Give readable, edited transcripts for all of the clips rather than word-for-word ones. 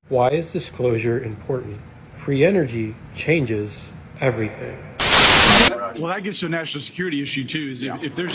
Why is disclosure important? Free energy changes everything. Well, that gets to a national security issue too. Is if there's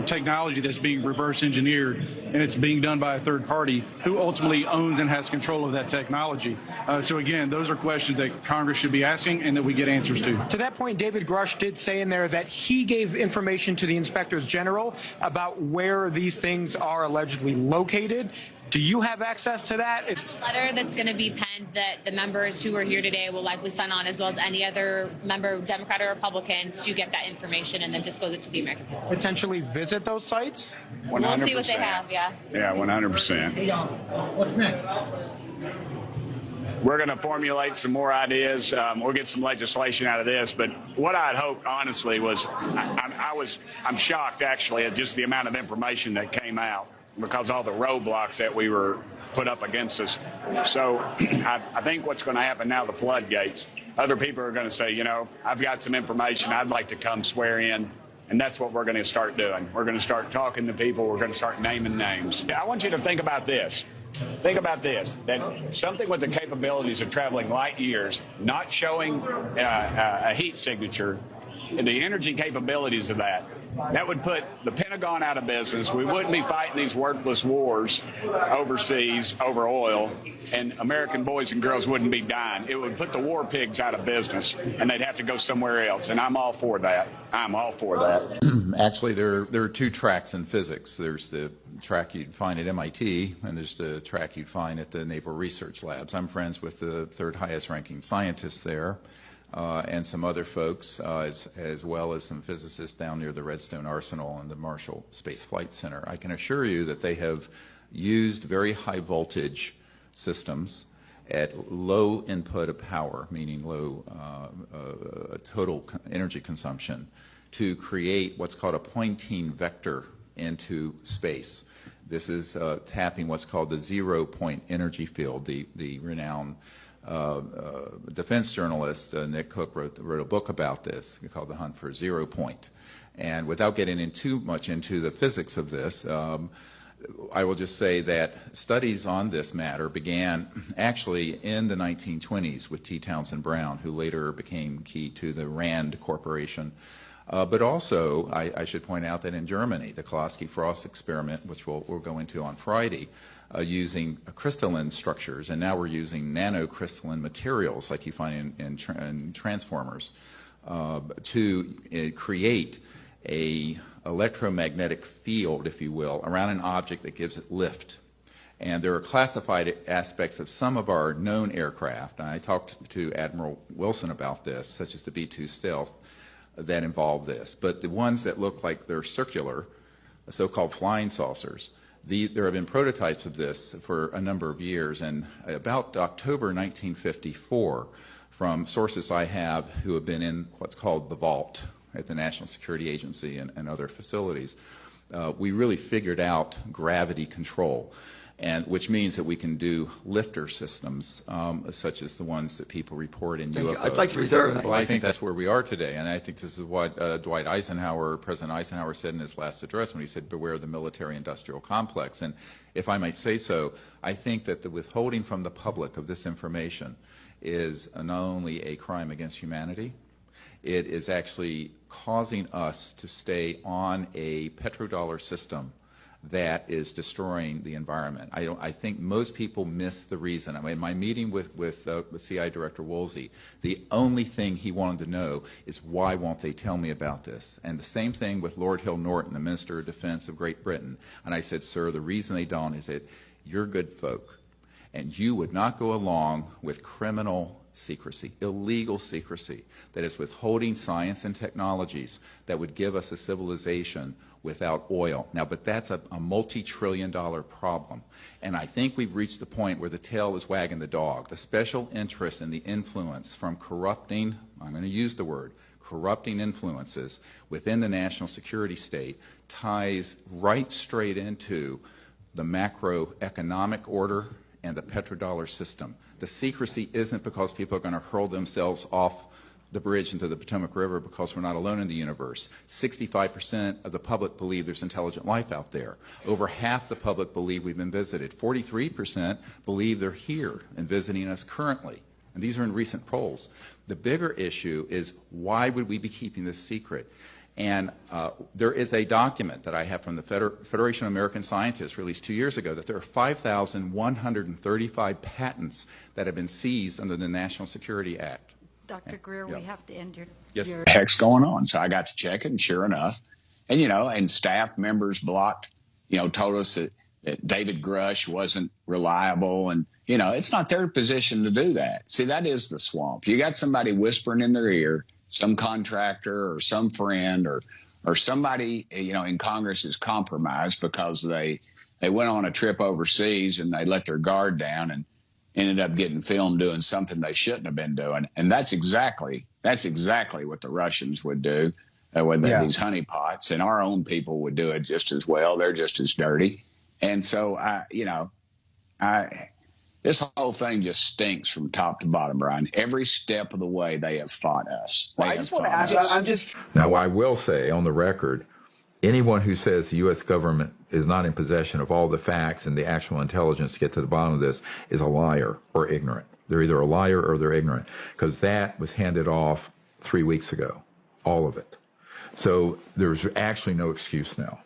technology that's being reverse engineered and it's being done by a third party, who ultimately owns and has control of that technology? So again, those are questions that Congress should be asking and that we get answers to. To that point, David Grush did say in there that he gave information to the inspectors general about where these things are allegedly located. Do you have access to that? It's a letter that's going to be penned that the members who are here today will likely sign on, as well as any other member, Democrat or Republican, to get that information and then disclose it to the American people. Potentially visit those sites? 100%. We'll see what they have, yeah. Yeah, 100%. Hey, y'all, what's next? We're going to formulate some more ideas. We'll get some legislation out of this. But what I'd hoped, honestly, was I'm shocked, actually, at just the amount of information that came out, because all the roadblocks that we were put up against us. So I think what's going to happen now, the floodgates, other people are going to say, I've got some information, I'd like to come swear in. And that's what we're going to start doing. We're going to start talking to people. We're going to start naming names. I want you to think about this. Think about this, that something with the capabilities of traveling light years, not showing a heat signature, and the energy capabilities of that would put the Pentagon out of business. We wouldn't be fighting these worthless wars overseas over oil, and American boys and girls wouldn't be dying. It would put the war pigs out of business, and they'd have to go somewhere else, and I'm all for that. I'm all for that. Actually, there are two tracks in physics. There's the track you'd find at MIT, and there's the track you'd find at the Naval Research Labs. I'm friends with the third highest ranking scientist there. And some other folks, as well as some physicists down near the Redstone Arsenal and the Marshall Space Flight Center. I can assure you that they have used very high voltage systems at low input of power, meaning low total energy consumption, to create what's called a Poynting vector into space. This is tapping what's called the zero-point energy field. The renowned defense journalist Nick Cook wrote a book about this called The Hunt for Zero Point. And without getting in too much into the physics of this, I will just say that studies on this matter began actually in the 1920s with T. Townsend Brown, who later became key to the RAND Corporation. But also, I should point out that in Germany, the Klasky-Frost experiment, which we'll go into on Friday, using crystalline structures, and now we're using nanocrystalline materials like you find in transformers to create a electromagnetic field, if you will, around an object that gives it lift. And there are classified aspects of some of our known aircraft, and I talked to Admiral Wilson about this, such as the B-2 Stealth, that involve this. But the ones that look like they're circular, so-called flying saucers, there have been prototypes of this for a number of years, and about October 1954, from sources I have who have been in what's called the vault at the National Security Agency and other facilities, we really figured out gravity control, and which means that we can do lifter systems such as the ones that people report in UFO. I'd like to reserve that. Well, I think that's where we are today, and I think this is what President Eisenhower said in his last address when he said, beware the military-industrial complex. And if I might say so, I think that the withholding from the public of this information is not only a crime against humanity, it is actually causing us to stay on a petrodollar system that is destroying the environment. I think most people miss the reason. I mean, my meeting with CI Director Woolsey, the only thing he wanted to know is why won't they tell me about this? And the same thing with Lord Hill Norton, the Minister of Defense of Great Britain. And I said, sir, the reason they don't is that you're good folk, and you would not go along with criminal secrecy, illegal secrecy, that is withholding science and technologies that would give us a civilization without oil. Now, but that's a multi-trillion-dollar problem. And I think we've reached the point where the tail is wagging the dog. The special interest and the influence from corrupting, I'm going to use the word, corrupting influences within the national security state ties right straight into the macroeconomic order and the petrodollar system. The secrecy isn't because people are going to hurl themselves off the bridge into the Potomac River because we're not alone in the universe. 65% of the public believe there's intelligent life out there. Over half the public believe we've been visited. 43% believe they're here and visiting us currently. And these are in recent polls. The bigger issue is, why would we be keeping this secret? And there is a document that I have from the Federation of American Scientists released 2 years ago that there are 5,135 patents that have been seized under the National Security Act. Dr. Greer, Yeah. we have to end your... Yes. your- The heck's going on? So I got to check it, and sure enough, and and staff members blocked, told us that David Grush wasn't reliable, and it's not their position to do that. See, that is the swamp. You got somebody whispering in their ear, some contractor or some friend or somebody in Congress is compromised because they went on a trip overseas and they let their guard down and ended up getting filmed doing something they shouldn't have been doing. And that's exactly what the Russians would do with these honeypots, and our own people would do it just as well. They're just as dirty. And so this whole thing just stinks from top to bottom, Brian. Every step of the way they have fought us. Well, I just want to ask you, Now, I will say on the record, anyone who says the U.S. government is not in possession of all the facts and the actual intelligence to get to the bottom of this is a liar or ignorant. They're either a liar or they're ignorant, because that was handed off 3 weeks ago, all of it. So there's actually no excuse now.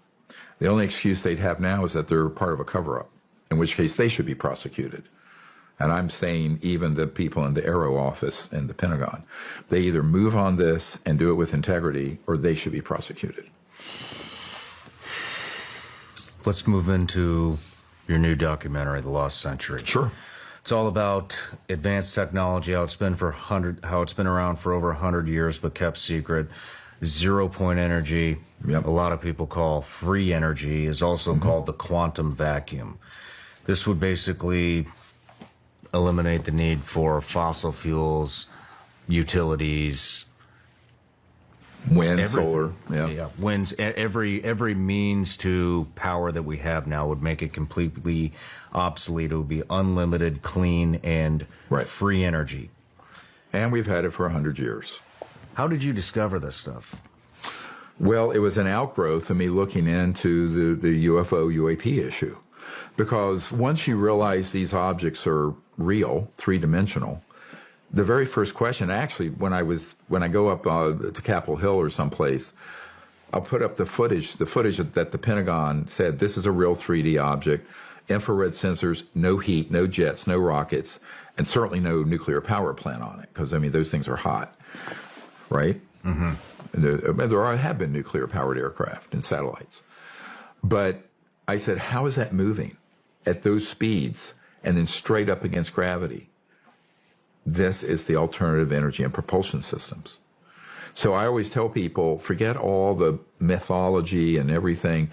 The only excuse they'd have now is that they're part of a cover-up, in which case they should be prosecuted. And I'm saying even the people in the Aero office and the Pentagon, they either move on this and do it with integrity, or they should be prosecuted. Let's move into your new documentary, The Lost Century. Sure. It's all about advanced technology, how it's been around for over 100 years but kept secret. 0-point energy, Yep. a lot of people call free energy, is also called the quantum vacuum. This would basically eliminate the need for fossil fuels, utilities, Wind, everything. solar, Winds. Every means to power that we have now would make it completely obsolete. It would be unlimited, clean, and Right. free energy. And we've had it for 100 years. How did you discover this stuff? Well, it was an outgrowth of me looking into the UFO UAP issue. Because once you realize these objects are real, three-dimensional, the very first question, actually, when I go up to Capitol Hill or someplace, I'll put up the footage that the Pentagon said, this is a real 3D object, infrared sensors, no heat, no jets, no rockets, and certainly no nuclear power plant on it, because, those things are hot, right? Mm-hmm. There have been nuclear-powered aircraft and satellites. But I said, how is that moving at those speeds and then straight up against gravity? This is the alternative energy and propulsion systems. So I always tell people, forget all the mythology and everything.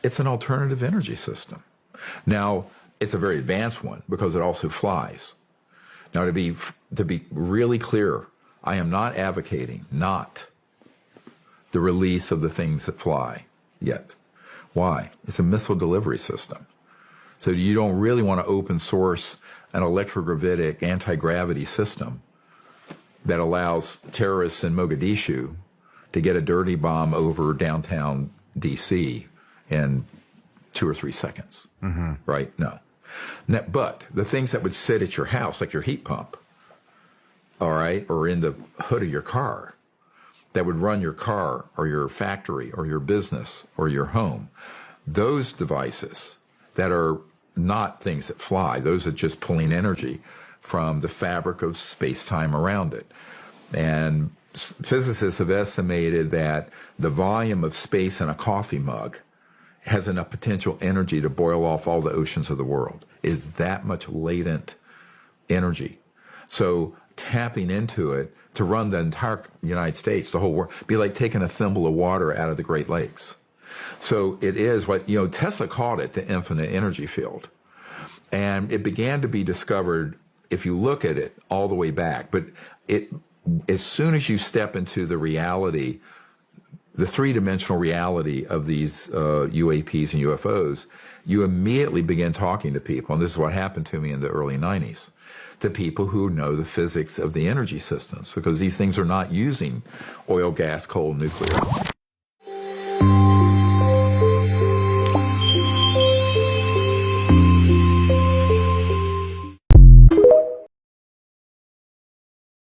It's an alternative energy system. Now, it's a very advanced one because it also flies. Now, to be really clear, I am not advocating the release of the things that fly yet. Why? It's a missile delivery system. So you don't really want to open source an electrogravitic anti-gravity system that allows terrorists in Mogadishu to get a dirty bomb over downtown D.C. in 2 or 3 seconds, right? No. But the things that would sit at your house, like your heat pump, all right, or in the hood of your car, that would run your car or your factory or your business or your home, those devices that are not things that fly, those are just pulling energy from the fabric of space-time around it. And physicists have estimated that the volume of space in a coffee mug has enough potential energy to boil off all the oceans of the world. Is that much latent energy. So tapping into it to run the entire United States, the whole world, be like taking a thimble of water out of the Great Lakes. So it is what, Tesla called it the infinite energy field. And it began to be discovered, if you look at it, all the way back. But as soon as you step into the reality, the three-dimensional reality of these UAPs and UFOs, you immediately begin talking to people. And this is what happened to me in the early 90s. to people who know the physics of the energy systems, because these things are not using oil, gas, coal, nuclear.